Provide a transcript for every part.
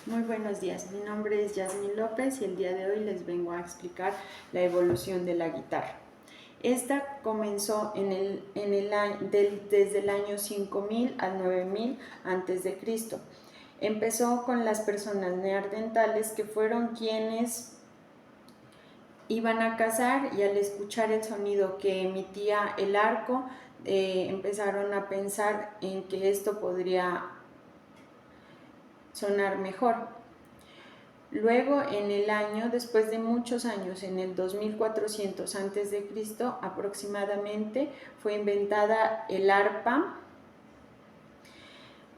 Muy buenos días, mi nombre es Yasmin López y el día de hoy les vengo a explicar la evolución de la guitarra. Esta comenzó desde el año 5000 al 9000 a.C. Empezó con las personas neandertales que fueron quienes iban a cazar y al escuchar el sonido que emitía el arco empezaron a pensar en que esto podría sonar mejor. Luego, después de muchos años, en el 2400 a.C. aproximadamente, fue inventada el arpa,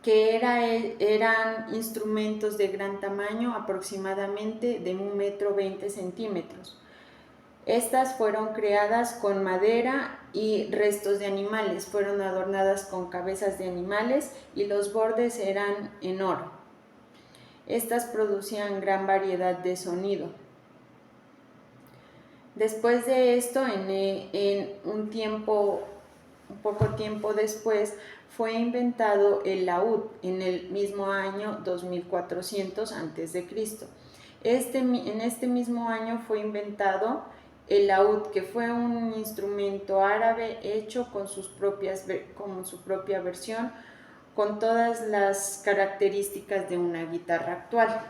que eran instrumentos de gran tamaño, aproximadamente de 1,20 m. Estas fueron creadas con madera y restos de animales, fueron adornadas con cabezas de animales y los bordes eran en oro. Estas producían gran variedad de sonido. Después de esto, un poco tiempo después, fue inventado el laúd en el mismo año 2400 a.C. En este mismo año fue inventado el laúd, que fue un instrumento árabe hecho con su propia versión, con todas las características de una guitarra actual.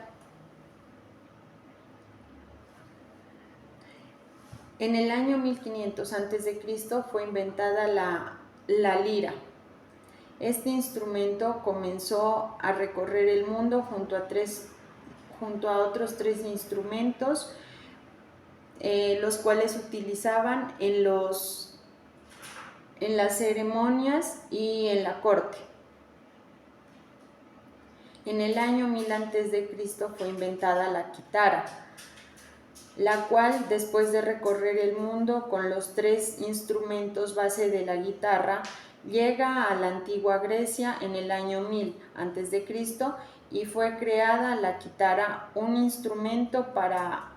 En el año 1500 a.C. fue inventada la lira. Este instrumento comenzó a recorrer el mundo junto a otros tres instrumentos, los cuales se utilizaban en las ceremonias y en la corte. En el año 1000 a.C. fue inventada la quitara, la cual, después de recorrer el mundo con los tres instrumentos base de la guitarra, llega a la antigua Grecia en el año 1000 a.C. y fue creada la quitara, un instrumento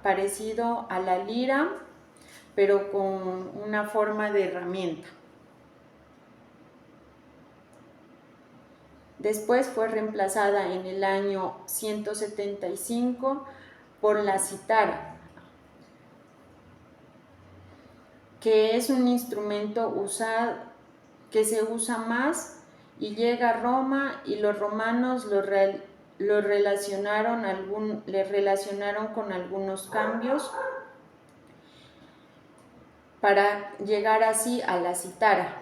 parecido a la lira, pero con una forma de herramienta. Después fue reemplazada en el año 175 por la cítara, que es un instrumento que se usa más y llega a Roma, y los romanos le relacionaron con algunos cambios para llegar así a la cítara.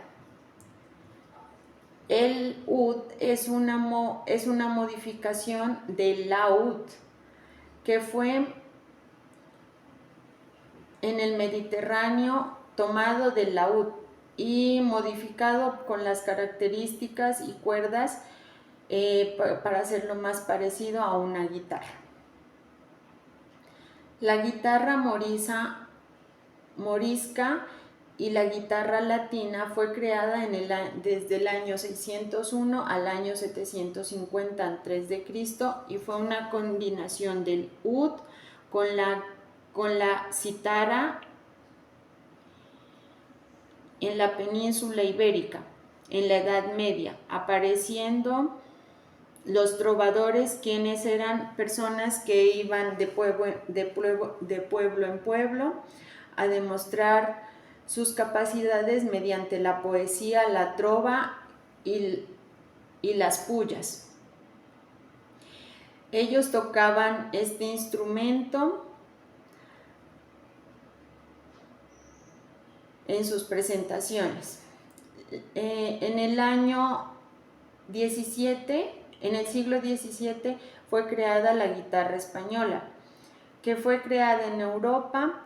El ud es una modificación del laúd, que fue en el Mediterráneo tomado del laúd y modificado con las características y cuerdas para hacerlo más parecido a una guitarra. La guitarra morisca y la guitarra latina fue creada desde el año 601 al año 750 a.C. y fue una combinación del ud con la cítara en la península ibérica en la Edad Media, apareciendo los trovadores, quienes eran personas que iban de pueblo en pueblo a demostrar sus capacidades mediante la poesía, la trova y las pullas. Ellos tocaban este instrumento en sus presentaciones. En el siglo XVII fue creada la guitarra española, que fue creada en Europa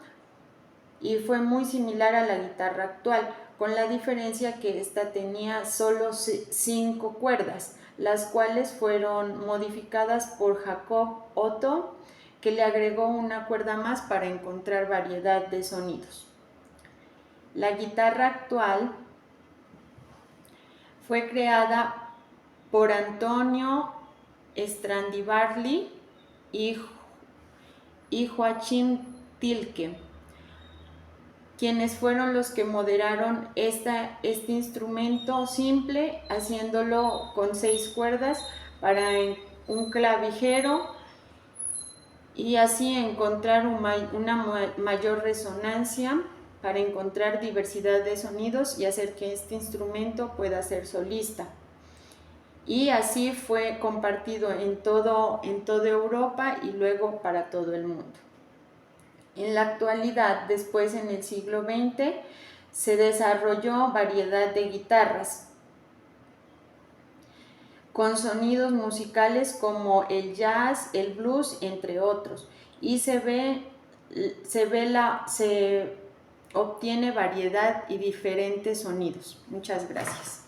y fue muy similar a la guitarra actual, con la diferencia que esta tenía solo 5 cuerdas, las cuales fueron modificadas por Jacob Otto, que le agregó una cuerda más para encontrar variedad de sonidos. La guitarra actual fue creada por Antonio Stradivari y Joachim Tilke, quienes fueron los que moderaron este instrumento simple, haciéndolo con 6 cuerdas para un clavijero y así encontrar una mayor resonancia para encontrar diversidad de sonidos y hacer que este instrumento pueda ser solista. Y así fue compartido en toda Europa y luego para todo el mundo. En la actualidad, después en el siglo XX, se desarrolló variedad de guitarras con sonidos musicales como el jazz, el blues, entre otros, y se obtiene variedad y diferentes sonidos. Muchas gracias.